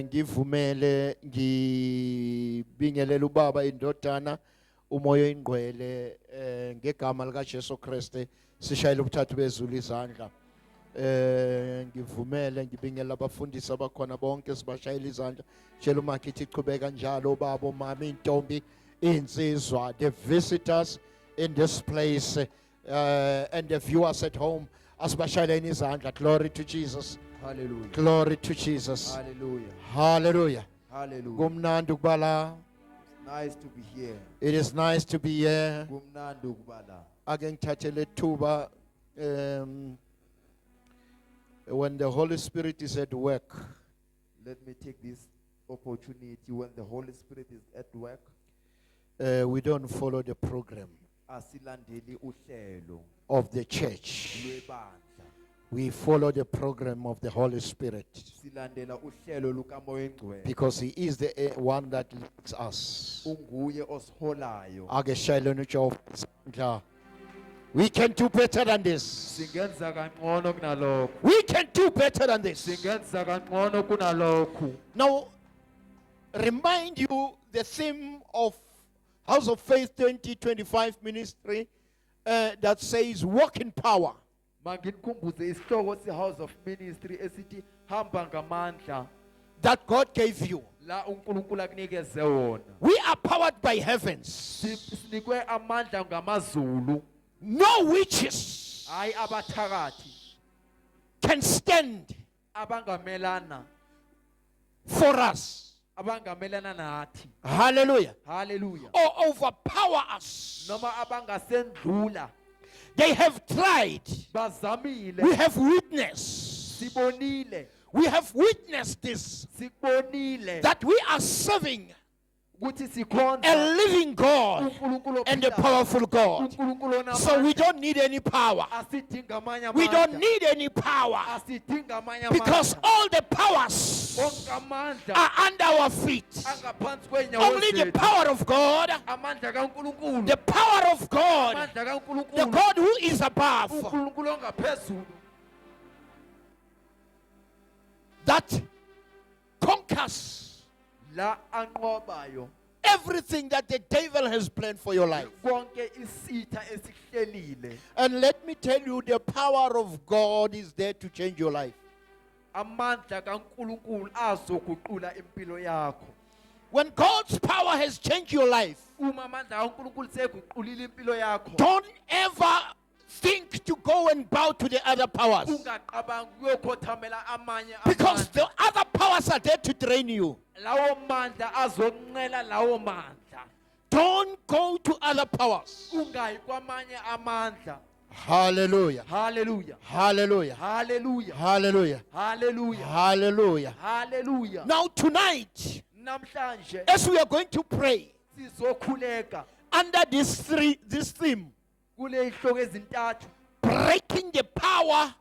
ngivumele ngibingelela ubaba indodana umoya ingcwele ngegama lika Jesu Kriste sishayile ubuthathu bezulu izandla ngivumele ngibingelela abafundisi abakhona bonke sibashayile izandla tshela umakithi ichubeka njalo baba mama intombi insizwa the visitors in this place and the viewers at home asibashayile izandla. Glory to Jesus. Hallelujah. Glory to Jesus. Hallelujah. Hallelujah. Hallelujah. Kumnandi ukubala. Nice to be here. It is nice to be here. Kumnandi ukubala. Ake ngithathele thuba when the Holy Spirit is at work. Let me take this opportunity when the Holy Spirit is at work. We don't follow the program Asilandeli uhlelo of the church. lwebandla. We follow the program of the Holy Spirit Silandela uhlelo lukaMoya Engcwele. because He is the one that leads us. Unguye osiholayo. Ake shayeleni uJehova izandla. We can do better than this. Singenza kangcono kunalokho. We can do better than this. Singenza kangcono kunalokho. Now, remind you the theme of House of Faith 2025 ministry that says walk in power. Manginikhumbuze isihloko seHouse of Ministry esithi hamba ngamandla That God gave you. la uNkulunkulu akunikeze wona. We are powered by heavens. Sinikwe amandla ngamazulu. No witches Hayi abathakathi can stand abangamelana for us. abangamelana nathi. Hallelujah. Hallelujah. Or overpower us. Noma abangasendlula They have tried. bazamile. We have witnessed. Sibonile. We have witnessed this. Sibonile That we are serving ukuthi a sikhonza living God uNkulunkulu and a ophilayo. powerful God. uNkulunkulu onamandla. So we don't need any power. Asidinga amanye We don't amandla. need any power Asidinga amanye because amandla. all the powers Onke amandla are under our feet. angaphansi kwenyawo Only the zethu. power of God, Amandla kaNkulunkulu. the power of God, Amandla the kaNkulunkulu. God who is above, uNkulunkulu ongaphezulu. that conquers La anqobayo everything that the devil has planned for your life. konke isitha esihlelile. And let me tell you, the power of God is there to change your life. Amandla kaNkulunkulu azoguqula impilo yakho. When God's power has changed your life, Uma amandla kaNkulunkulu seguqulile impilo yakho. don't ever think to go and bow to the other powers. Ungaqabangi ukuyokhothamela amanye Because amandla. the other powers are there to drain you. Lawo mandla azoncela lawo mandla. Don't go to other powers. Ungayi kwamanye amandla. Hallelujah. Hallelujah. Hallelujah. Hallelujah. Hallelujah. Hallelujah. Hallelujah. Hallelujah. Now tonight, Namhlanje as we are going to pray sizokhuleka under this theme, kule ihloko ezintathu breaking the power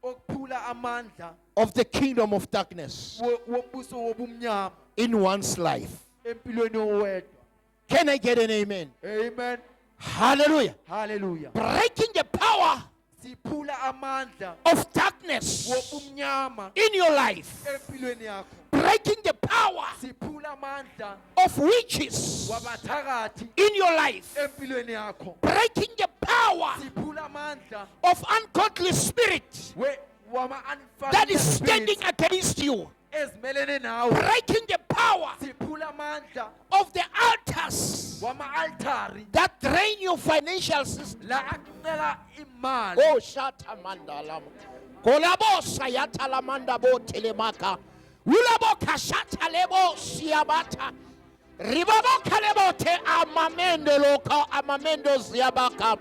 okuphula amandla of the kingdom of darkness wombuso wobumnyama in one's life. empilweni yowedwa. Can I get an amen? Amen. Hallelujah. Hallelujah. Breaking the power Siphula amandla of darkness wobumnyama in your life. empilweni yakho. Breaking the power Siphula amandla of witches wabathakathi in your life. empilweni yakho. Breaking the power Siphula amandla of ungodly spirit that is standing against you. ezimelene nawe. Breaking the power Siphula amandla of the altars wama-altari that drain your financial system. la aqela imali. Oh, shata mandalam. Kolabo sayata lamanda bo telemaka. Ulabo kashata lebo siabata. Ribabo kalebote amamendo loka amamendo siabaka.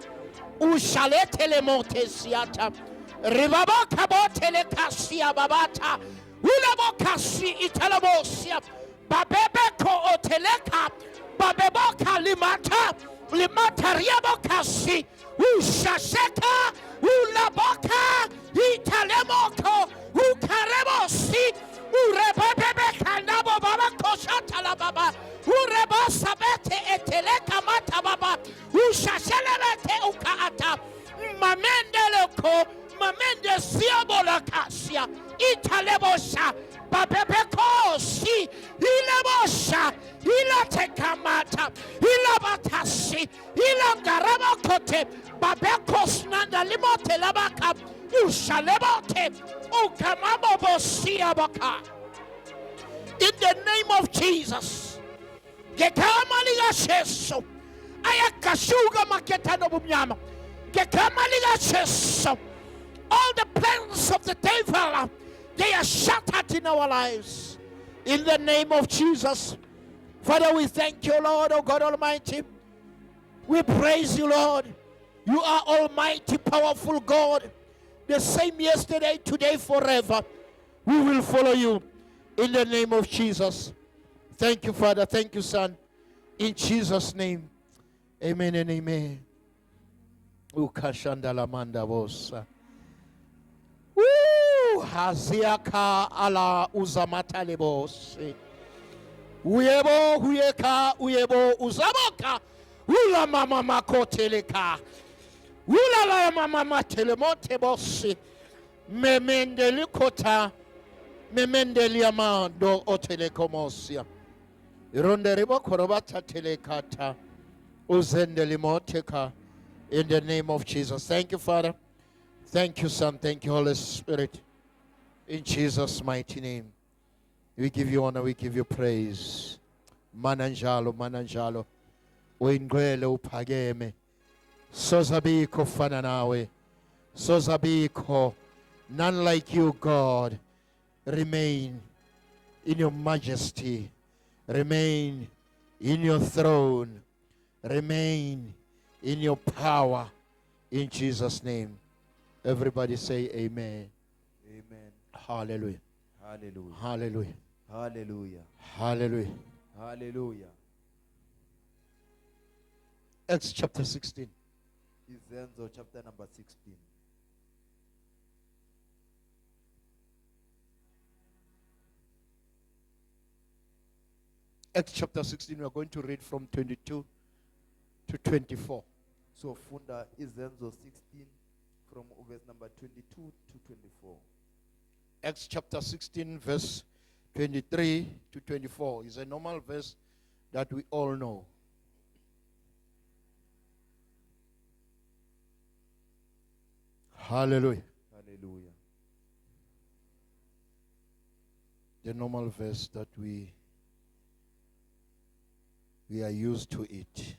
Ushale telemote siata. Ribabo kabote le kasia babata. Ulabo kasi italabo siap. Babebeko oteleka. Babeboka limata. Limata riabo kasi. Ushasheka. Ulaboka. Italemoko. Ukarebosi. Urebebe kanabo baba koshata la baba. Ureba sabete eteleka mata baba. Ushashelebete ukaata. Mamende siabola kasia. Italebosha. Babebeko kote babeko snanda limote labaka ushalebote ukamabo siabaka. In the name of Jesus. Gekama liga sheso. Ayakashuga maketano bumyama. Gekama liga sheso. All the plans of the devil, they are shattered in our lives. In the name of Jesus. Father, we thank you, Lord, oh God Almighty. We praise you, Lord. You are almighty, powerful God. The same yesterday, today, forever. We will follow you in the name of Jesus. Thank you, Father. Thank you, Son. In Jesus' name. Amen and amen. Ukashandalamanda bosa. Haziaka ala uzamata lebos. Uyebo huyeka uyebo uzaboka. Ula mama makoteleka. Ula la mama matelemote bosi. Memendeli kota. Memendeli amando otelekomosia. Ironderibo korobata telekata. Uzendeli moteka. In the name of Jesus. Thank you, Father. Thank you, Son. Thank you, Holy Spirit. In Jesus' mighty name. We give you honor, we give you praise. Mananjalo, mananjalo. Uingwele upageme. Sozabiko fananawe. Sozabiko. None like you, God. Remain in your majesty. Remain in your throne. Remain in your power. In Jesus' name. Everybody say amen. Amen. Hallelujah. Hallelujah. Hallelujah. Hallelujah. Hallelujah. Hallelujah. Acts chapter 16. Izenzo chapter number 16. Acts chapter 16, we are going to read from 22 to 24. So funda Izenzo 16 from verse number 22 to 24. Acts chapter 16, verse 23 to 24 is a normal verse that we all know. Hallelujah. Hallelujah. The normal verse that we are used to it.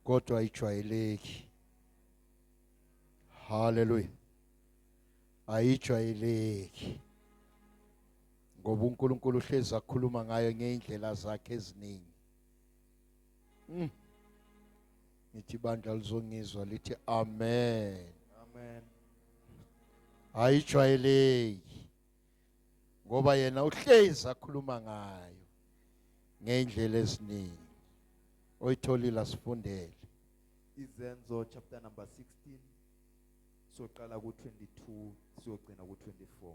Kodwa ayijwayeleki. Hallelujah. Ayijwayeleki. Ngoba uNkulunkulu uhlezi akhuluma ngayo ngeindlela zakhe eziningi. Ngithi bandla lizongizwa lithi amen. Amen. Ayijwayeleki. Ngoba yena uhlezi akhuluma ngayo ngeindlela eziningi. Oyitholile asifundele. Izenzo chapter number 16. Soqala ku-22 siyogcina ku-24.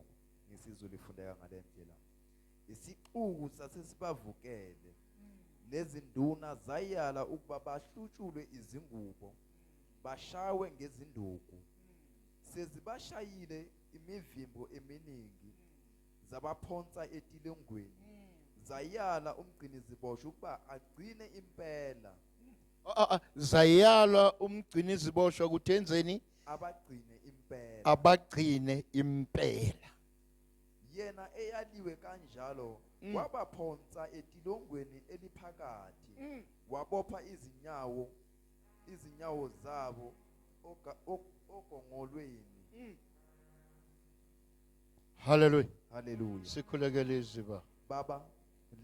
Ngesizulu ifundeka ngale ndlela. Isixuku sasesibavukele. Lezi nduna zayala ukuba bahlutshulwe izingubo, bashawe ngezinduku. Sezibashayile imivimbo eminingi, zabaphonsa etilengweni. Zayala umgciniziboshwa ukuba agcine impela. Zayala umgciniziboshwa ukuthi enzeni? Abagcine impela. Abagcine impela. Yena eyaliwe kanjalo wabaphonsa etilongweni eliphakathi, wabopha izinyawo zabo ogongolweni. Hallelujah. Hallelujah. Sikhulekele iziba. Baba,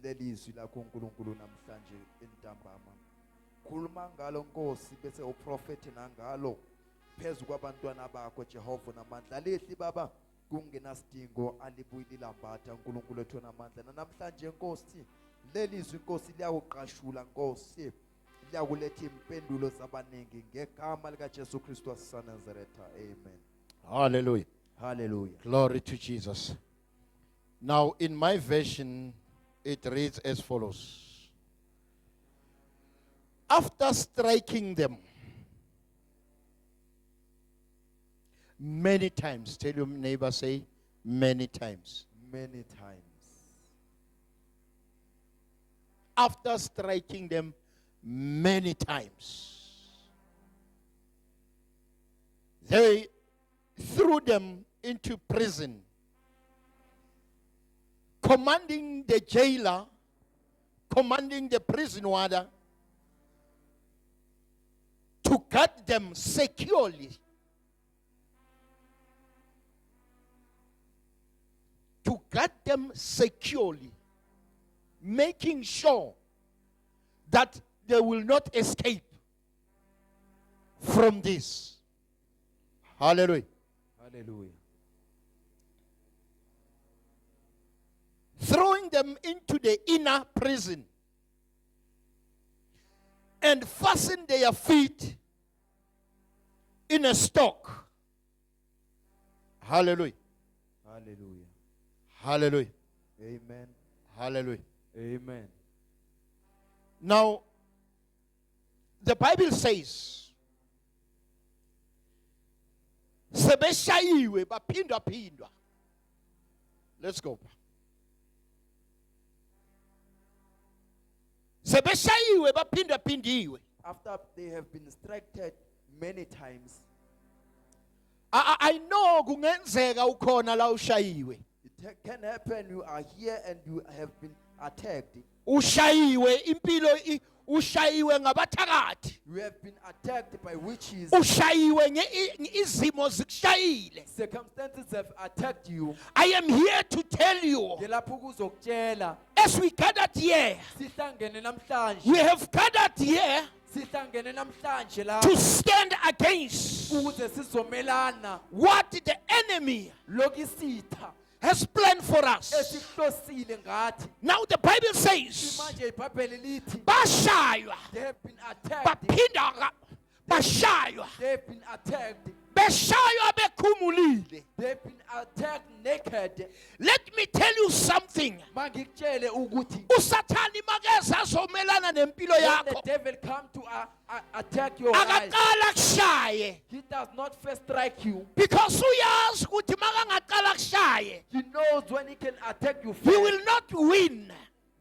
lelizwi lakho uNkulunkulu namhlanje entambama. Khuluma ngalo Nkosi bese uprofeti nangalo phezu kwabantwana bakho Jehova namandla. Lehli Baba kungenasidingo alibuyile lambatha uNkulunkulu wethu namandla. Namhlanje Nkosi lelizwi Nkosi liyakuqashula Nkosi. Liyakuletha impendulo zabaningi ngegama lika Jesu Kristu waseNazaretha. Amen. Hallelujah. Hallelujah. Glory to Jesus. Now in my version it reads as follows. After striking them many times, tell your neighbor, say many times. Many times. After striking them many times. They threw them into prison, commanding the jailer, commanding the prison warder to guard them securely. To guard them securely, making sure that they will not escape from this. Hallelujah. Hallelujah. Throwing them into the inner prison and fasten their feet in a stock. Hallelujah. Hallelujah. Hallelujah. Amen. Hallelujah. Amen. Now, the Bible says, sebeshayiwe baphinda-phindwa. Let's go. Sebeshayiwe baphinda-phindiwe. After they have been struck many times, I know kungenzeka ukhona la ushayiwe. it can happen you are here and you have been attacked. Ushayiwe impilo ushayiwe ngabathakathi. You have been attacked by witches. Ushayiwe izimo zikushayile. Circumstances have attacked you. I am here to tell you, Ngelapho ukuzokutshela as we gathered here, sihlangene namhlanje. we have gathered here Sihlangene namhlanje la to stand against ukuze sizomelana what the enemy lokisitha has planned for us. esihlosile ngathi. Now the Bible says, Manje iBhayibheli lithi bashaywa, they have been attacked. baphinda bashaywa, They have been attacked. beshaywa bekhumulile. They have been attacked naked. Let me tell you something. Mangikutshele ukuthi uSathani makeza azomelana nempilo when the yakho, devil come to attack your life, akaqala kushaye, he does not first strike you. because uyazi ukuthi makangaqala kushaye, He knows when he can attack you he first. will not win.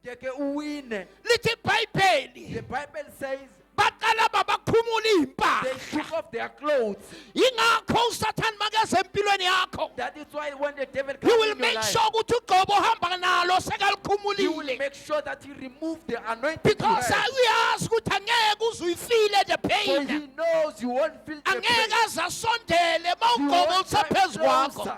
Ngeke uwine. Lithi iBhayibheli The Bible says baqala babakhumula they impahla. took off their clothes. Ingakho uSathani makeza empilweni yakho, That is why when the devil he comes will in your make life, sure ukuthi ugqobo ohamba nalo he will sekalikhumulile, make sure that he remove the anointing you because have. uyazi ukuthi angeke uze uyifile the For pain. he knows you won't feel the Angeke pain. aze asondele You mawugqobo won't come usaphezu kwakho. closer.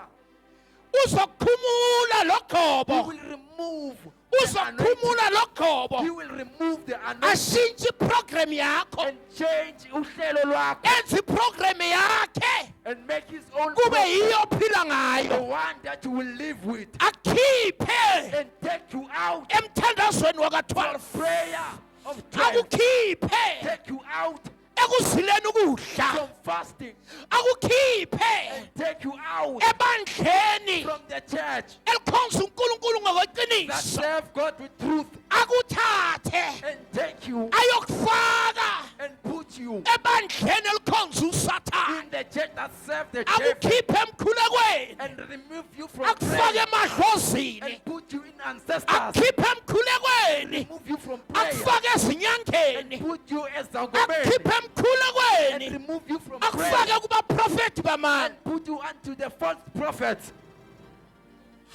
Uzokhumula lo He gqobo, will remove the anointing. uzokhumula lo He gqobo, will remove the anointing ashintshe iprogram yakho, and change uhlelo lwakho enze iprogram yakhe and make his own kube program, yiyo phila the ngayo, one that you will live with, akhiphe and take you out emthandazweni from waka-12, prayer of 12, akukhiphe take you out ekuzileni ukudla, from fasting, akukhiphe and take you out ebandleni from the church elikhonza uNkulunkulu that ngokweqiniso, serve God with truth, akuthathe and take you ayokufaka and put you ebandleni elikhonza in uSathane, the church that serve the devil, akukhiphe emkhulekweni, and remove you from akufake prayer emadlozini, and put you in ancestors, akukhiphe emkhulekweni, remove you from prayer akufake and ezinyangeni, put you as a akukhiphe and emkhulekweni, remove you from prayer akufake kubaprofethi bamani. and put you unto the false prophets.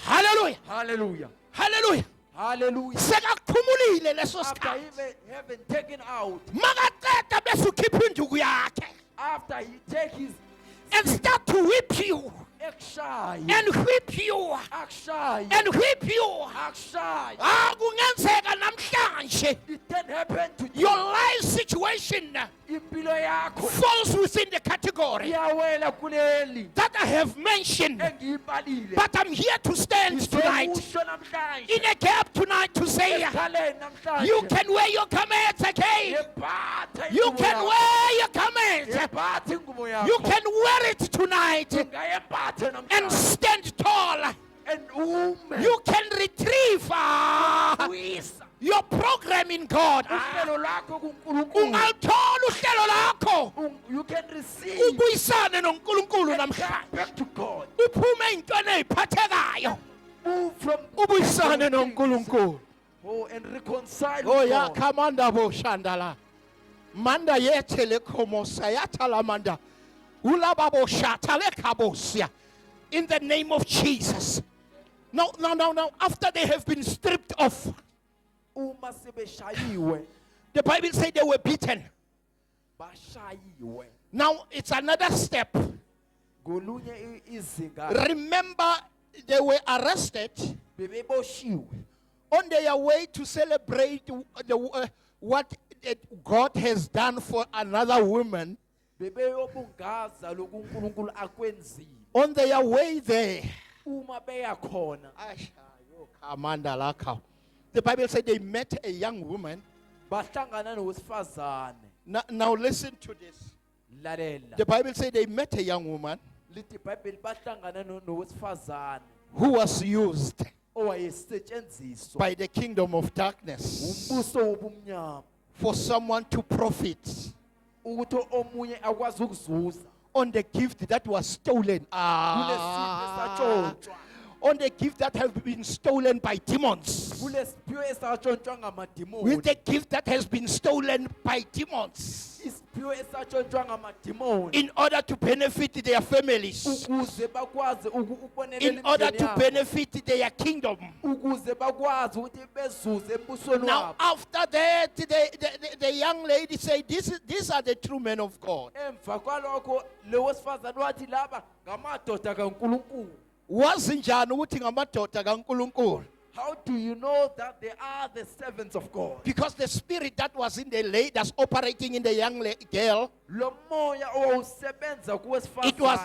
Hallelujah. Hallelujah. Hallelujah. Hallelujah. Sekakukhumulile leso After sikhathi, even having taken out, makaqeda bese ukhipha induku yakhe after he take his and start to whip you akshay, and whip you akshay, and whip you. akshay, Kungenzeka namhlanje it can happen to your you. life situation Impilo yakho falls within the category iyawela kuleli that I have mentioned, engiyibalile. but I'm here to stand tonight Ngizokusho namhlanje, in a gap tonight to say esikhaleni namhlanje, you can wear your garments again, yebhathe you ingubo can yakho. wear your garments, Yebhathe ingubo yakho. you can wear it tonight Ungayembathe and namhlanje stand tall. and ume. You can retrieve Uyisa your program in God. uhlelo lwakho kuNkulunkulu. Ungaluthola uhlelo lakho, You can receive ubuyisane noNkulunkulu and come namhlanje, back to God. uphume ey'ntweni ey'phathekayo, Move from ubuyisane from things. noNkulunkulu. Oh, and reconcile Oh with ya God. khamanda bo shandala. Manda ye telekomosa ya talamanda. Ulababo shatale kabosia. In the name of Jesus. Now, after they have been stripped off, uma sebeshayiwe the Bible said they were beaten. bashayiwe Now it's another step. ngolunye izinga Remember, they were arrested bebeboshiwe on their way to celebrate what God has done for another woman. bebeyobungaza lokuNkulunkulu akwenzile On their way there, uma beya khona the Bible said they met a young woman. bahlangana nowesifazane Now listen to this. lalela The Bible said they met a young woman lithi iBhayibheli bahlangana nowesifazane who was used owayesetshenziswa by the kingdom of darkness umbuso wobumnyama for someone to profit ukuthi omunye akwazi ukuzuza on the gift that was stolen. kulesipho esatshontshwa On the gift that has been stolen by demons. kulesiphiwo esatshontshwa ngamadimoni With the gift that has been stolen by demons. isiphiwo esatshontshwa ngamadimoni In order to benefit their families. ukuze bakwazi ukubonelela In order imindeni to yabo. benefit their kingdom. ukuze bakwazi ukuthi bezuze embusweni Now, wabo after that, the young lady said, these are the true men of God. emva kwalokho lowo sifazane wathi laba ngamadoda kaNkulunkulu. Wazinjani ukuthi ngamadoda kaNkulunkulu? How do you know that they are the servants of God? Because the spirit that was in the lady that's operating in the young girl, Lo moya owusebenza kuwesifazane. it was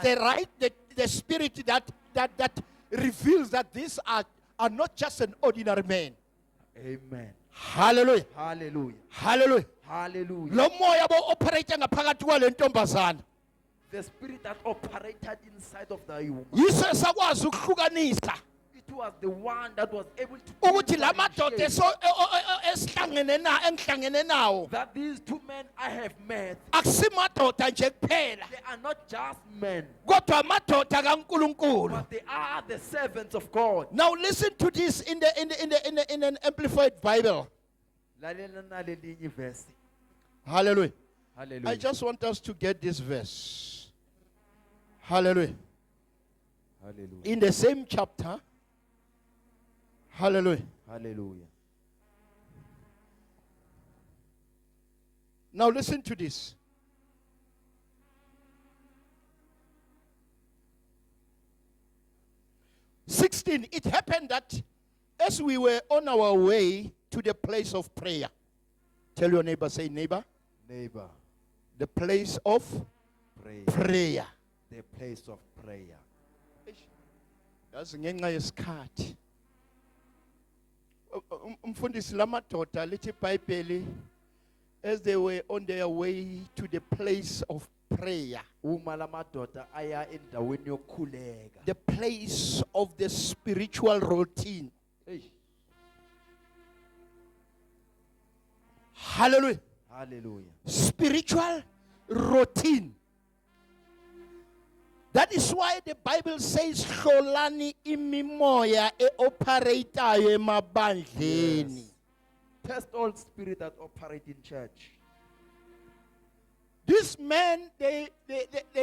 the spirit that reveals that these are not just an ordinary man. Amen. Hallelujah. Hallelujah. Hallelujah. Hallelujah. Lo moya bo operating ngaphakathi kwale ntombazana. The spirit that operated inside of the woman. Yiso sakwazi ukuhlukanisa It was the one that was able to ukuthi la madoda differentiate engihlangene nawo that these two men I have met, akusimadoda nje kuphela they are not just men, kodwa amadoda kaNkulunkulu. but they are the servants of God. Now listen to this in an amplified Bible. Lalela nalelinye verse. Hallelujah. Hallelujah. I just want us to get this verse. Hallelujah. Hallelujah. In the same chapter. Hallelujah. Hallelujah. Now listen to this. "16. It happened that as we were on our way to the place of prayer." Tell your neighbor, say neighbor. Neighbor, The place of prayer. prayer. The place of prayer. Yazi ngenxa yesikhathi. Umfundisi lamadoda lithi iBhayibheli, as they were on their way to the place of prayer, Uma lamadoda aya endaweni yokukhuleka. the place of the spiritual routine. Hey. Hallelujah. Hallelujah. Spiritual routine. That is why the Bible says hlolani imimoya eoperator emabandleni. Yes. Test all spirit that operate in church. These men, they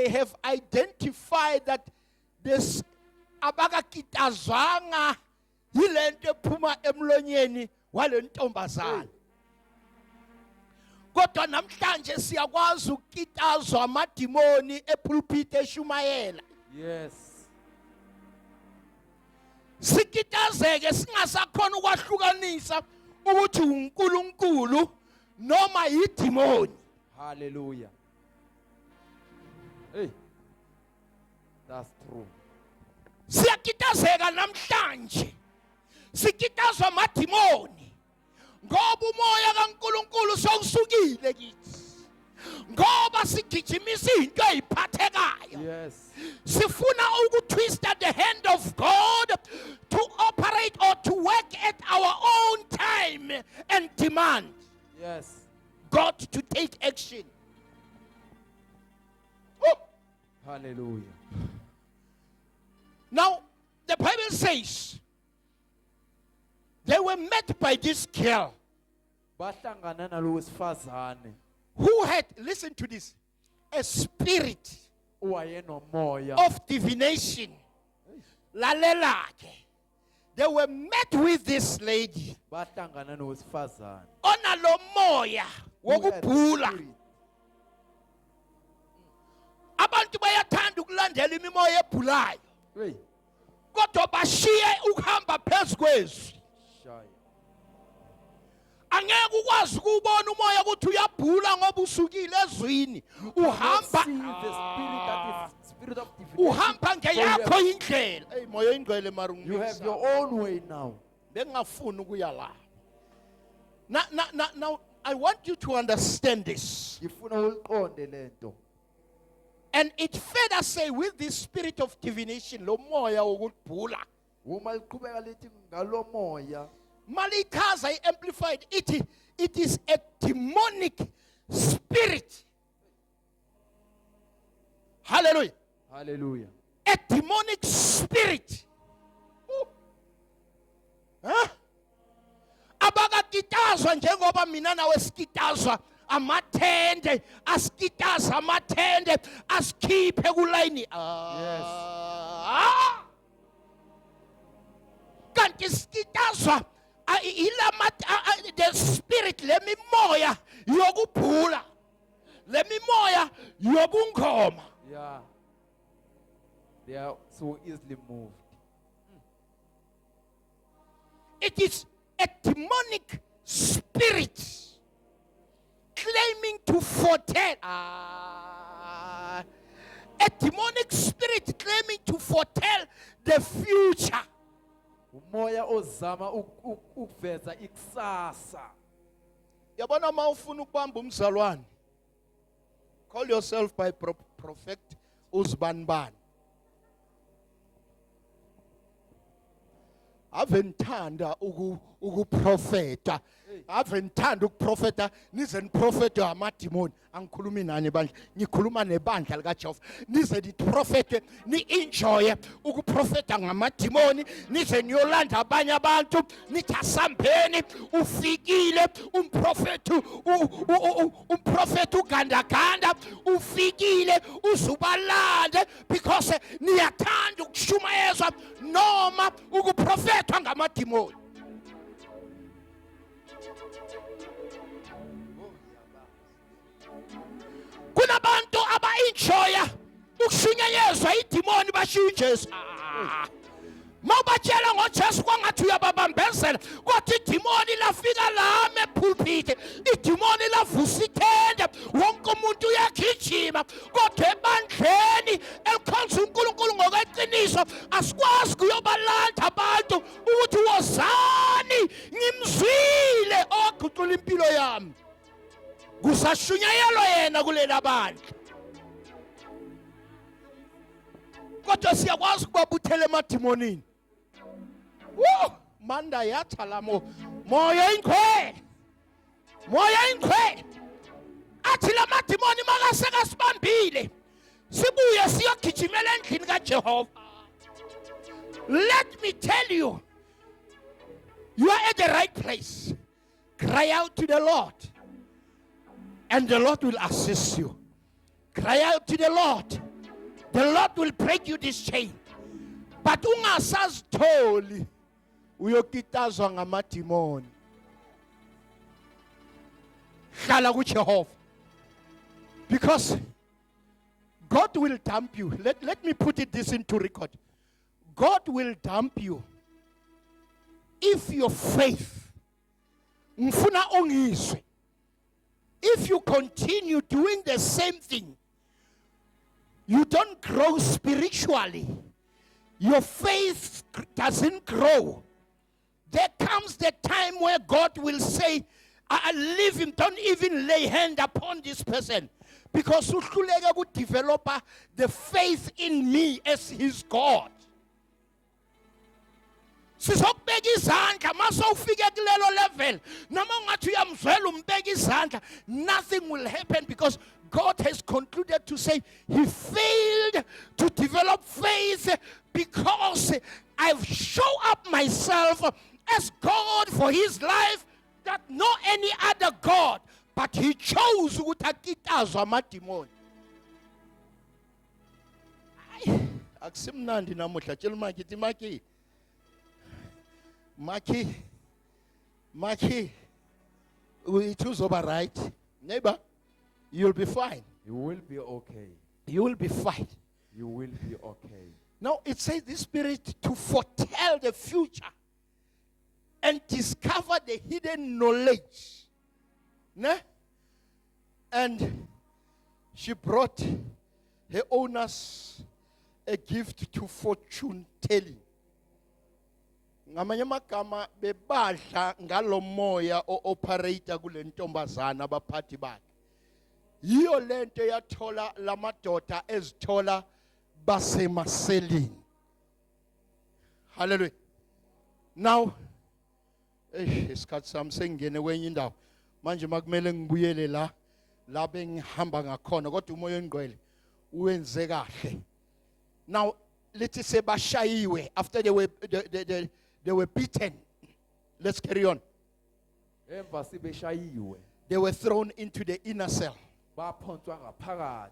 have identified that this abakakitazwanga yilento ephuma emlonyeni wale ntombazana. Kodwa namhlanje siyakwazi ukukitazwa amadimoni epulpit eshumayela. Yes. Sikitazeke singasakhona ukwahlukanisa ukuthi uNkulunkulu noma yidimoni. Hallelujah. Hey. That's true. Siyakitazeka namhlanje. Sikitazwa amadimoni. Ngoba umoya kaNkulunkulu sowusukile kithi. Ngoba sigijimisa into eziphathekayo. Yes. Sifuna ukutwista the hand of God to operate or to work at our own time and demand Yes. God to take action. Oh. Hallelujah. Now, the Bible says they were met by this girl Bahlangana nalo wesifazane who had, listen to this, a spirit owayenomoya of divination. Lalelake. They were met with this lady. bahlangana nowesifazane Onalo moya who had the wokubhula. spirit. Abantu bayathanda ukulandela imimoya ebhulayo. Hey, Kodwa bashiye ukuhamba phezulu kwezwi. shaya. Angeke ukwazi ukubona umoya ukuthi uyabhula ngoba usukile ezwini. Uhamba See the spirit that is spirit of divination. uhamba ngeyakho indlela. Hey moya ingcwele mara You have ungisa. your own way now. Bengafuni ukuya la. Now I want you to understand this. Ngifuna uliqonde lento. And it further say with this spirit of divination lo moya wokubhula. Uma liqhubeka lithi ngalo moya Malikaza amplified it is a demonic spirit. Hallelujah. hallelujah A demonic spirit. Ooh. Huh? Abakakitazwa njengoba mina nawe sikitazwa amathende asikitaza amathende asikhiphe kulayini. Kanti sikitazwa the spirit lemimoya yokubhula lemimoya yobungoma. yeah they are so easily moved. It is a demonic spirit claiming to foretell. A demonic spirit claiming to foretell the future. Umoya ozama ukuveza ikusasa. Yabona uma ufuna ukubamba umzalwane, call yourself by prophet uzbanban. Ave ngithanda ukuprofeta. Ave ngithanda ukuprofeta nize niprofete amadimoni. Angikhulumi nani bandla, ngikhuluma nebandla lika Jehova. Nize niprofete, ni-enjoy ukuprofeta ngamadimoni, nize niyolanda abanye abantu, nithi asambeni ufikile umprofeti ugandaganda ufikile uzubalande because niyathanda ukushumayezwa noma ukuprofetwa ngamadimoni. Kunabantu aba-enjoya ukushunyanyezwa idimoni bashiya uJesu. Mawubatshela ngoJesu kwangathi uyababambezela kodwa idimoni lafika lami epulpit, idimoni lavusa ithende, wonke umuntu uyagijima kodwa ebandleni elikhonza uNkulunkulu ngokweqiniso asikwazi kuyobalanda abantu ukuthi wozani ngimzwile oguqula impilo yami. Kusashunyayelwa yena kulela bandla. Kodwa siyakwazi ukubabuthela emadimonini. Manda yatha lamo moya ingcwele. Moya ingcwele. Athi la madimoni makaseka sibambile. Sibuye siyogijimela endlini kaJehova. Let me tell you, you are at the right place. Cry out to the Lord. And the Lord will assist you. Cry out to the Lord. The Lord will break you this chain. But ungasazitholi uyokitazwa ngamadimoni. Hlala kuJehova. Because God will dump you. Let me put this into record. God will dump you if your faith ngifuna ongizwe. If you continue doing the same thing, you don't grow spiritually. Your faith doesn't grow. There comes the time where God will say, I leave him, don't even lay hand upon this person. Because uhluleke would develop the faith in me as his God. Sizokubeka izandla mase ufike kulelo level noma ungathi uyamzwela umbeka izandla, nothing will happen because God has concluded to say he failed to develop faith because I've shown up myself as God for his life that no any other God But he chose ukuthi akitazwe amadimoni. Akusimnandi namuhla tshela uMaki ithi Maki it uzoba right. Neighbor, you'll be fine. You will be okay. You will be fine. You will be okay. Now it says the Spirit to foretell the future and discover the hidden knowledge. Ne? And she brought her owners a gift to fortune telling. Ngamanye amagama bebadla ngalomoya o-operator kule ntombazana abaphathi bakhe. Yiyo lento yathola lamadoda ezithola basemaselini. Hallelujah. Now isikhathi sami sengene kwenye indawo. Manje makumele ngibuyele la bengihamba ngakhona kodwa umoya ongcwele uwenze kahle. Now let's say bashayiwe after they were beaten. Let's carry on. Emva sibeshayiwe They were thrown into the inner cell. baphonswa ngaphakathi.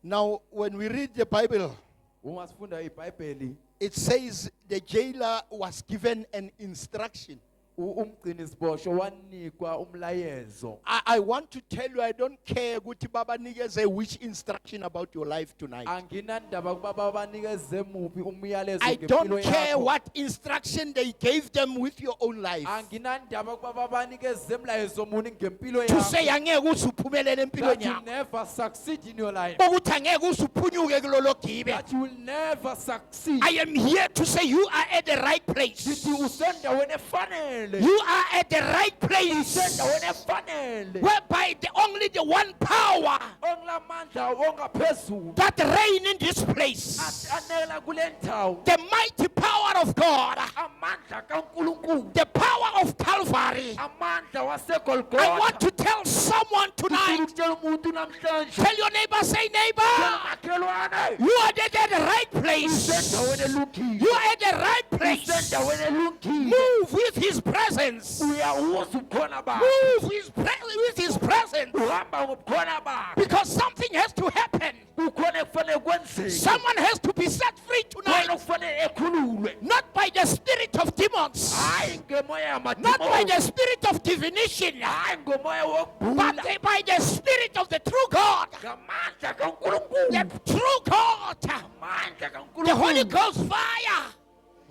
Now when we read the Bible, Uma sifunda iBhayibheli it says the jailer was given an instruction. umgcini sibosho wanikwa umlayezo. I want to tell you, I don't care ukuthi baba nikeze which instruction about your life tonight. Anginandaba kuba babanikeze muphi umyalezo I ngempilo don't care yakho. what instruction they gave them with your own life. Anginandaba kuba babanikeze umlayezo muni ngempilo To yakho. say angeke uze uphumelele That empilweni you yakho. never succeed in your life. Ukuthi angeke uze uphunyuke kulolo gibe. That you will never succeed. I am here to say you are at the right place. Sithi usendaweni efanele. You are at the right place. Usendaweni efanele. Whereby only the one power Ongilamandla ongaphezulu. that reign in this place, Anela kule ndawo. the mighty power of God, Amandla kaNkulunkulu. the power of Calvary. Amandla wasegolgotha. I want to tell someone tonight, Ukutshela umuntu namhlanje. tell your neighbor, say neighbor, Makhelwane. you are at the right place. Usendaweni elungile. You are at the right place. Usendaweni elungile. Move with his presence. Uyawuza ubukhona bakhe. Move with his presence. Uhamba ngobukhona bakhe. Because something has to happen. Kukhona ekufanele kwenzeke. Someone has to be set free Kukhona tonight. okufanele ekhululwe. Not by the spirit of demons. Hayi ngemoya Not by yamadimoni. the spirit of divination. Hayi ngomoya But wokubhula. by the spirit of the true God. Ngamandla kaNkulunkulu. The true God. Amandla kaNkulunkulu. The Holy Ghost fire.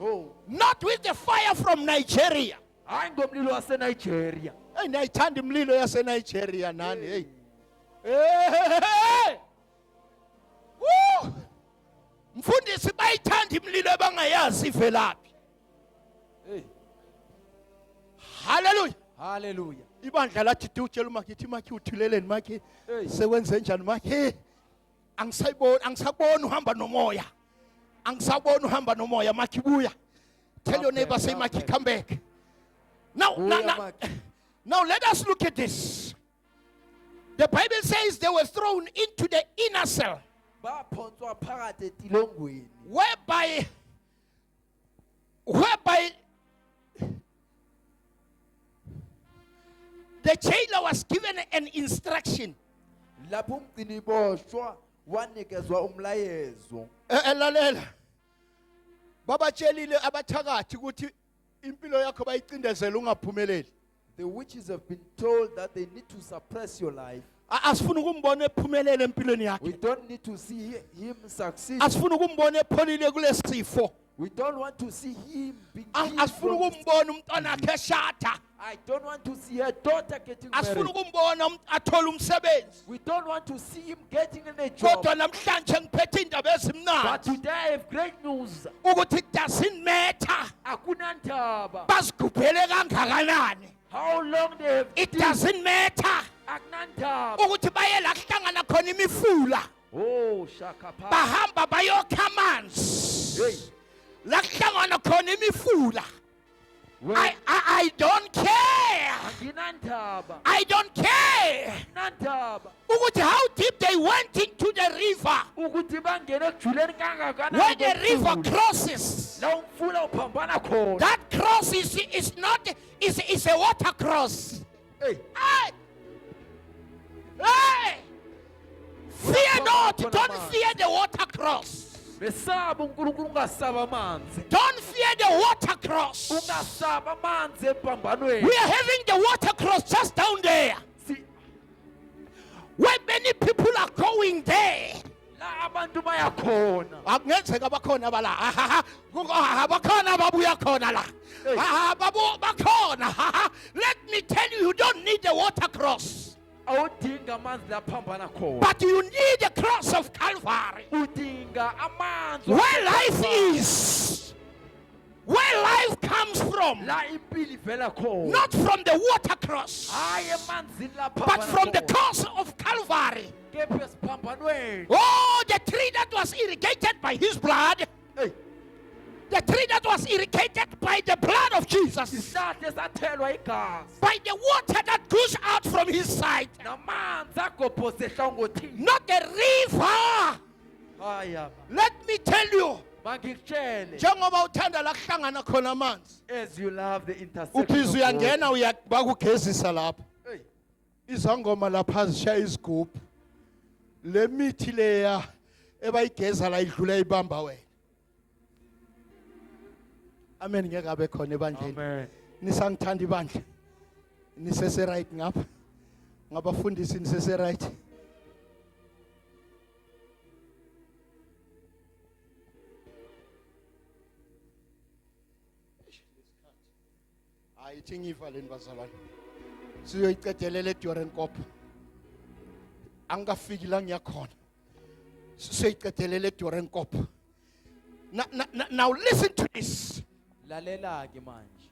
Oh. Not with the fire from Nigeria. Hayi ngomlilo waseNigeria. Hey, ndiyayithanda imlilo yaseNigeria nani. Hey. Hey. Woo! Mfundisi bayithanda imlilo abangayazi ivelaphi. Hey. Hallelujah. Hallelujah. Ibandla lathi utshela uMaki Maki uthuleleni Maki Hey. sekwenze njani Maki angisaboni uhamba nomoya. Angisaboni uhamba nomoya Maki buya. Tell your Come neighbor back, say come Maki back. come back. Now, Buya, now, Maki. now let us look at this. The Bible says they were thrown into the inner cell, Baphonswa phakathi etilongweni. whereby the jailer was given an instruction. Lapho umgcini boshwa wanikezwa umlayezo. Elalela. Babatshelile abathakathi ukuthi impilo yakho bayicindezela ungaphumeleli. The witches have been told that they need to suppress your life. Asifuna ukumbona ephumelele empilweni We yakhe. don't need to see him succeed. Asifuna ukumbona epholile kulesifo. We don't want to see him being healed Asifuna from this. ukumbona umntwana akhe eshada. I don't want to see her daughter getting Asifuna married. ukumbona athola umsebenzi. We don't want to see him getting in a job. Kodwa namhlanje ngiphethe indaba But ezimnandi today I have great news. ukuthi it doesn't matter Akunandaba. basigubhele kangakanani. How long they have It doesn't matter Akunandaba. ukuthi baye la kuhlangana khona imifula. Oh, shakapa. Bahamba bayokha amanzi. Hey. La kuhlangana khona imifula. Wait. I don't care. Akunandaba. I don't care Akunandaba. ukuthi how deep they went into the river. Ukuthi bangene ekujuleni kangakanani Where the river komfula. crosses. La umfula uphambana khona. That cross is not is a water cross. Hey. Aye. Hey! Fear not. Don't fear the water cross. Besaba uNkulunkulu ungasaba amanzi. Don't fear the water cross. Ungasaba amanzi empambanweni. We are having the water cross just down there. Where many people are going there. La abantu bayakhona. Akungenzeka bakhona bala. Bakhona babuya khona la. Bakhona. Let me tell you, you don't need the water cross. Awudinga amanzi laphambana khona. But you need the cross of Calvary. Udinga amanzi. Where life is. Where life comes from. La impilo ivela khona. Not from the water cross. Hayi emanzini laphambana. But from the cross of Calvary. Kephi esiphambanweni. Oh, the tree that was irrigated by his blood. Hey. The tree that was irrigated by the blood of Jesus. Isihlahla esathelwa igazi. By the water that goes out from his side. Namanzi agobhoze ehlangothini. Not the river. Haya. Let me tell you. Mangikutshele. Njengoba uthanda la kuhlangana khona amanzi. As you love the intersection. Uphiza uyangena uyakugezisa lapha. Hey. Izangoma lapha zishaya izigubhu. Le mithi leya ebayigeza la idlula ibamba wena. Amen ngeke abe khona ebandleni. Amen. Nisangithanda ibandla. Nisese right ngapha. Ngabafundisi nisese right. Ayithi ngivaleni bazalwane. Siyoyicedelela eDorenkop. Angafiki la ngiyakhona. Siyoyicedelela eDorenkop. Now listen to this. Lalela ke manje.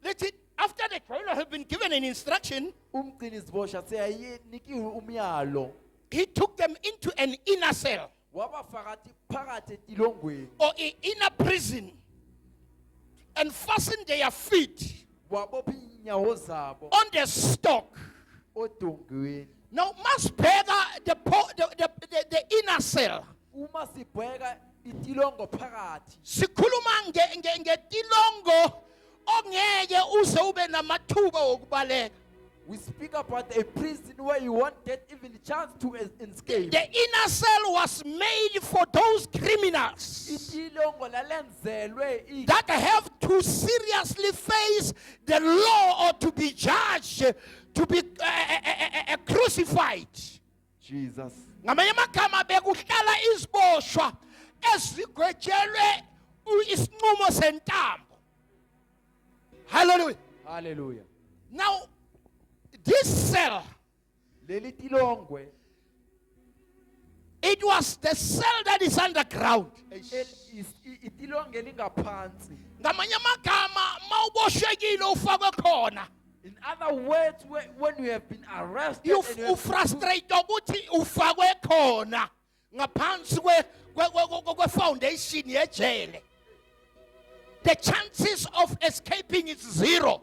Let it, after the jailer had been given an instruction, Umgcinizibosha seyayinikiwe umyalo. he took them into an inner cell Wabafaka phakathi etilongweni. or an inner prison and fastened their feet Wabopha inyawo zabo on the stock. odongweni. Now, Masbega, the inner cell. Uma sibheka itilongo phakathi. Sikhuluma ngetilongo ongeke uze ube namathuba okubaleka. We speak about a prison where you won't get even a chance to escape. The inner cell was made for those criminals Itilongo lalenzelwe that have to seriously face the law or to be judged, to be crucified. Jesus. Ngamanye amagama bekuhlala iziboshwa ezigwejelwe isinqumo sentambo. Hallelujah. Hallelujah. Now, this cell, Leli tilongwe it was the cell that is underground. itilongo elingaphansi. Ngamanye amagama mawuboshekile ufakwe khona. In other words, when you have been arrested, You and you have frustrate ukuthi ufakwe khona ngaphansi kwe foundation yejele. The chances of escaping is zero.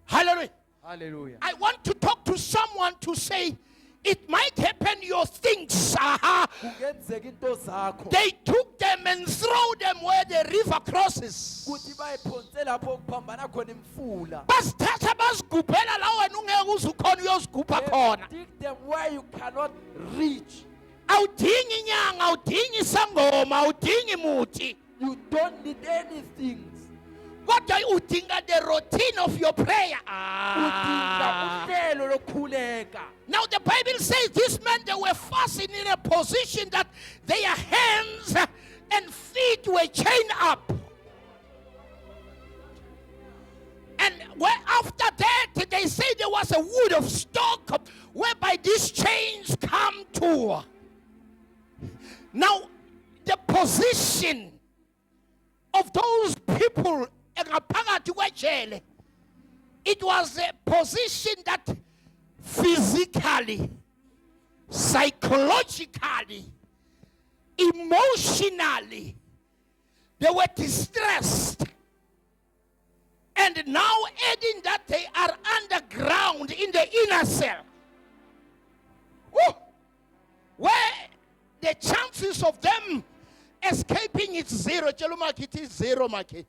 Hallelujah. Hallelujah. I want to talk to someone to say, it might happen your things. Kungenzeka into zakho. They took them and threw them where the river crosses. Kuthi bayiphonse lapho kuphambana khona imfula. Basithatha basigubhela la wena ungeke uze ukhona uyozigubha khona. Dig them where you cannot reach. Awudingi inyanga, awudingi isangoma, awudingi muthi. You don't need anything. Kodwa udinga the routine of your prayer. Udinga uhlelo lokukhuleka. Now the Bible says these men, they were fastened in a position that their hands and feet were chained up. And where after that, they say there was a wood of stock whereby these chains come to. Now, the position of those people, it was a position that physically, psychologically, emotionally, they were distressed. And now adding that they are underground in the inner cell. Woo! Where the chances of them escaping is zero. Chelumaki, it is zero, Maki.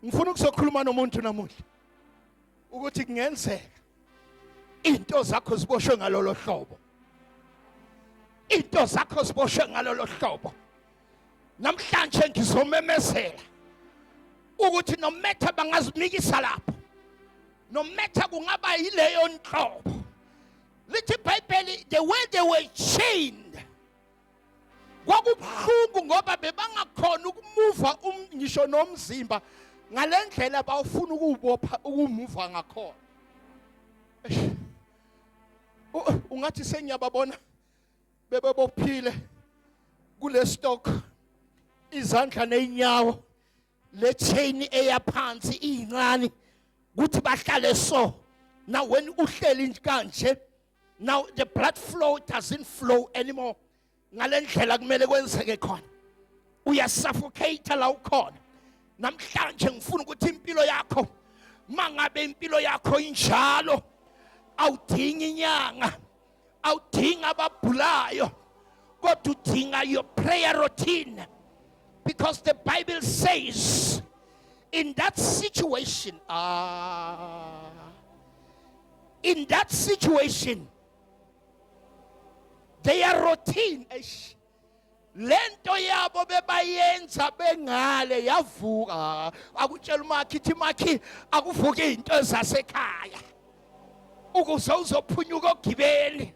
Ngifuna ukuzokhuluma nomuntu namuhla ukuthi kungenzeka into zakho ziboshwe ngalolo hlobo. Into zakho ziboshwe ngalolo hlobo. Namhlanje ngizomemezela ukuthi no matter bangazimikisa lapho, no matter kungaba yileyo nhlobo, lithi iBhayibheli the way they were chained kwakubuhlungu ngoba bebangakhona ukumuva ngisho nomzimba ngalendlela bawufuna ukubopha ukumuva ngakhona. Ungathi sengiyababona bebebophile kule stock izandla neinyawo le chain eyaphansi incane kuthi bahlale so. Now when uhleli kanje, now the blood flow doesn't flow anymore. Ngalendlela kumele kwenzeke khona uyasuffocate la ukhona. Namhlanje ngifuna ukuthi impilo yakho mangabe impilo yakho injalo awudinga inyanga, awudinga ababhulayo, kodwa udinga your prayer routine, because the Bible says in that situation their routine lento yabo bebayenza bengale yavuka. Akutshela umakhi ithi makhi akuvuka into zasekhaya ukuze uzophunyuka ogibeni,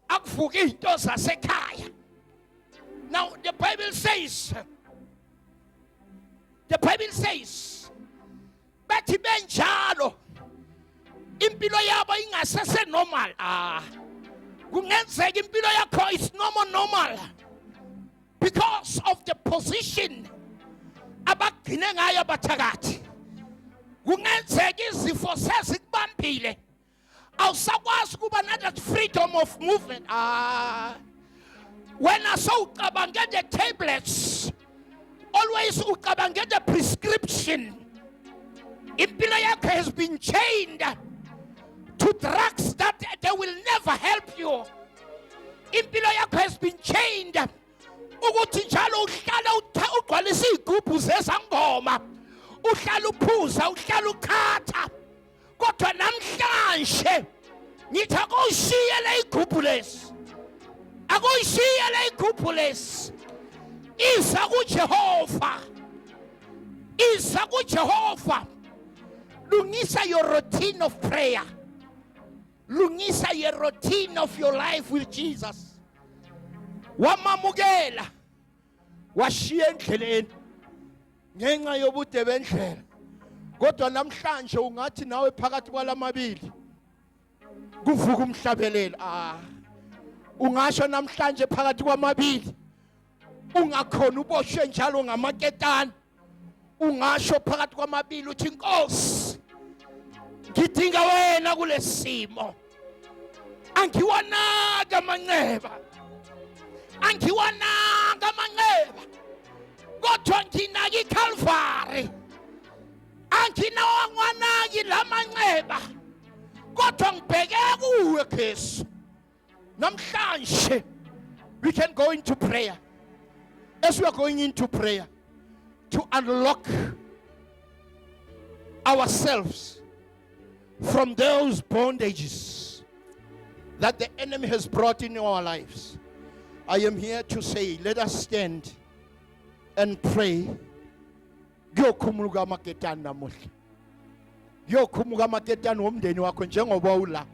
akuvuka into zasekhaya. Now the Bible says bathi benjalo impilo yabo ingasese normal. Kungenzeka impilo yakho is normal because of the position abagcine ngayo abathakathi. Kungenzeka izifo sezikubambile awusakwazi kuba that freedom of movement. When I saw ucabange the tablets, always ucabange the prescription. Impilo yakho has been chained to drugs that they will never help you. Impilo yakho has been chained ukuthi njalo uhlala ugcwalisa izigubhu zesangoma, uhlala uphuza, uhlala ukhatha. Kodwa namhlanje ngithi akuyishiyele igubhu lesi, akuyishiyele igubhu lesi. Iza kuJehova, iza kuJehova. Lungisa your routine of prayer. Lungisa your routine of your life with Jesus. Wamamukela washiya endleleni ngenxa yobude bendlela. Kodwa namhlanje ungathi nawe phakathi kwalamabili kuvuka umhlabelelo. Ungasho namhlanje phakathi kwamabili ungakhona uboshwe njalo ngamaketani. Ungasho phakathi kwamabili uthi Nkosi ngidinga wena kulesimo. Angiwanaka amanxeba, angiwanaka amanxeba, kodwa nginaka iCalvary. Anginawanaki lamanxeba, kodwa ngibheke kuwe Jesu. Namhlanje we can go into prayer. As we are going into prayer to unlock ourselves from those bondages that the enemy has brought in our lives, I am here to say, let us stand and pray. Giyokhumuluka amaketani namuhla. Giyokhumuka amaketani womndeni wakho njengoba ula.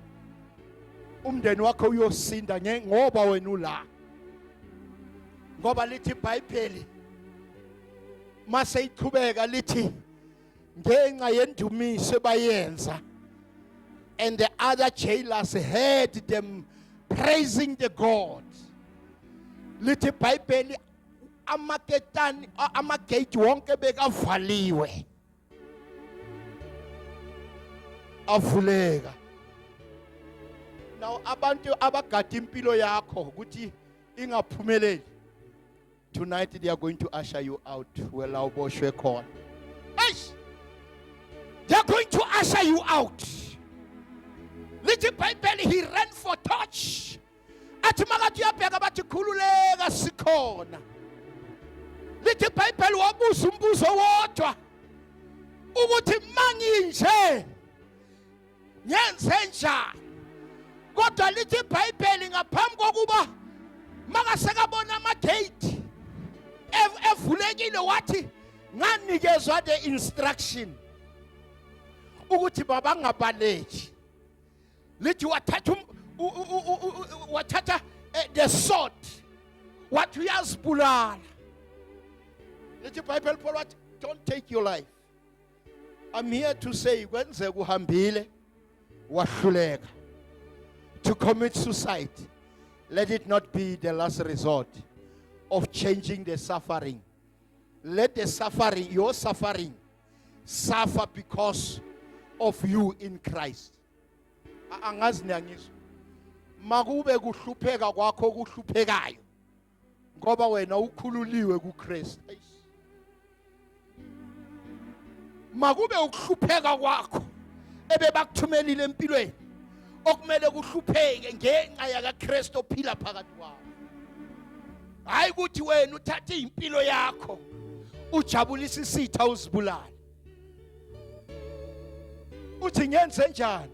Umndeni wakho uyosinda ngoba wena ula. Ngoba lithi iBhayibheli mase iqhubeka lithi ngenxa yendumiso bayenza, and the other jailers heard them praising the God. Lithi iBhayibheli amaketani amagate wonke bekavaliwe avuleka. Now abantu abagada impilo yakho ukuthi ingaphumeleli, tonight they are going to usher you out. Well, awuboshwe khona. They are going to usher you out. Lithi iBhayibheli he ran for touch. Athi makathi uyabheka bathi khululeka sikhona. Lithi iBhayibheli wabuza umbuzo wodwa ukuthi manginje nyenze njani. Kodwa lithi iBhayibheli ngaphambi kokuba makasekabona amagate evulekile wathi nganikezwa the instruction ukuthi babangabaleki. Lithi wathatha the sword wathi uyazibulala. Lithi iBhayibheli Paul wathi don't take your life. I'm here to say kwenzeka uhambile wahluleka to commit suicide. Let it not be the last resort of changing the suffering. Let the suffering, your suffering, suffer because of you in Christ. Angazi niyangizwa. Makube kuhlupheka kwakho kuhluphekayo ngoba wena ukhululiwe kuKristu. Makube ukuhlupheka kwakho ebebakuthumelile empilweni okumele kuhlupheke ngenxa yakaKristu ophila phakathi kwawo. Hayi ukuthi wena uthathe impilo yakho ujabulisa isitha uzibulala. Uthi ngenze njani?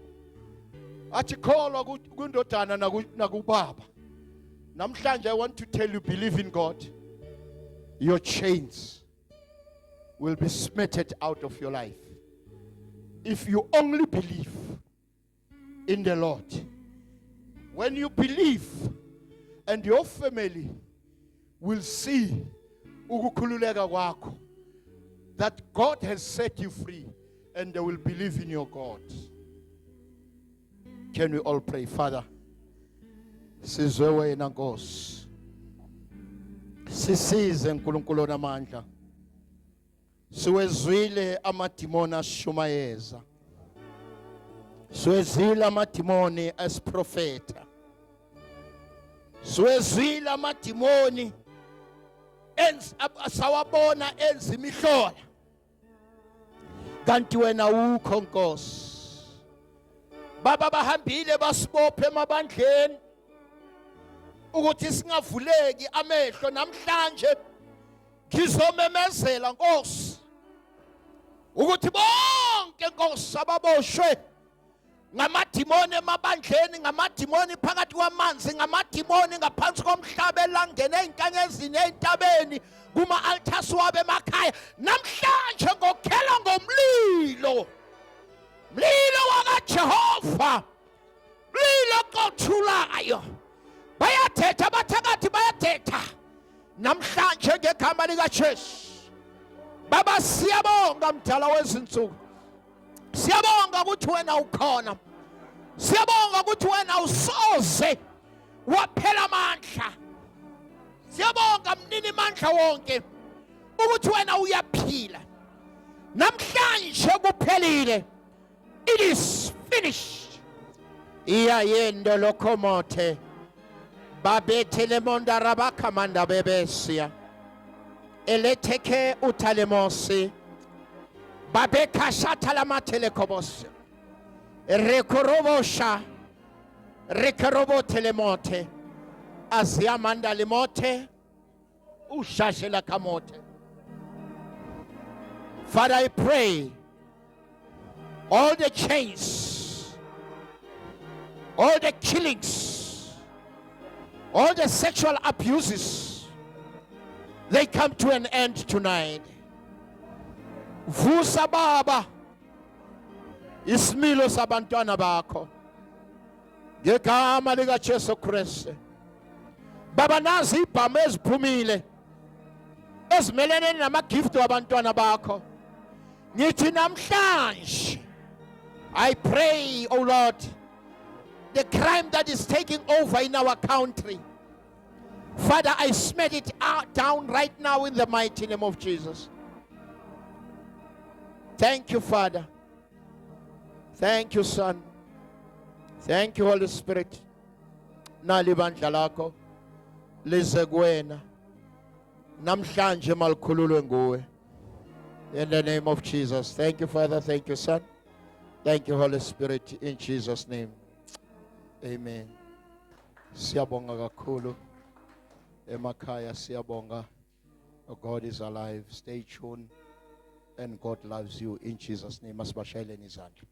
Athi kholwa kundodana nakubaba. Namhlanje I want to tell you, believe in God. Your chains will be smitted out of your life. If you only believe in the Lord. When you believe and your family will see ukukhululeka kwakho, that God has set you free and they will believe in your God. Can we all pray? Father, sizwe wena Nkosi. Sisize uNkulunkulu onamandla. Siwezwile amadimoni ashumayeza. Siwezwile amadimoni asiprofeta. Siwezwile amadimoni sawabona enza imihlola. Kanti wena ukho Nkosi. Baba bahambile basibophe emabandleni ukuthi singavuleki amehlo. Namhlanje ngizomemezela Nkosi ukuthi bonke Nkosi ababoshwe ngamadimoni emabandleni, ngamadimoni phakathi kwamanzi, ngamadimoni ngaphansi komhlaba elangene einkanyezini entabeni kuma altars wabo emakhaya, namhlanje ngokhela ngomlilo, mlilo wakaJehova, mlilo oqothulayo. Bayathetha abathakathi bayathetha namhlanje ngegama likaJesu. Baba siyabonga mdala wezinsuku. Siyabonga ukuthi wena ukhona. Siyabonga ukuthi wena usoze waphela amandla. Siyabonga mnini mandla wonke ukuthi wena uyaphila. Namhlanje kuphelile. It is finished. Iyayendo lokomote. Babethele monda rabakamanda bebesia. Eleteke utalemosi. Babeka shatalama telekobos. Rekorobosha. Rekorobo telemote. Aziamanda limote. Ushashela kamote. Father, I pray all the chains, all the killings, all the sexual abuses, they come to an end tonight. Vusa baba isimilo sabantwana bakho ngegama lika Jesu Kristu. Baba nazi ibhamu eziphumile ezimelene namagift wabantwana bakho. Ngithi namhlanje I pray, oh Lord, the crime that is taking over in our country, Father, I smite it down right now in the mighty name of Jesus. Thank you, Father. Thank you, Son. Thank you, Holy Spirit. Nalibandla lakho lize kuwena namhlanje malikhululwe nguwe. In the name of Jesus. Thank you, Father. Thank you, Son. Thank you, Holy Spirit. In Jesus' name. Amen. Siyabonga kakhulu. Emakhaya siyabonga. God is alive. Stay tuned. And God loves you. In Jesus' name. Masibashayeleni izandla.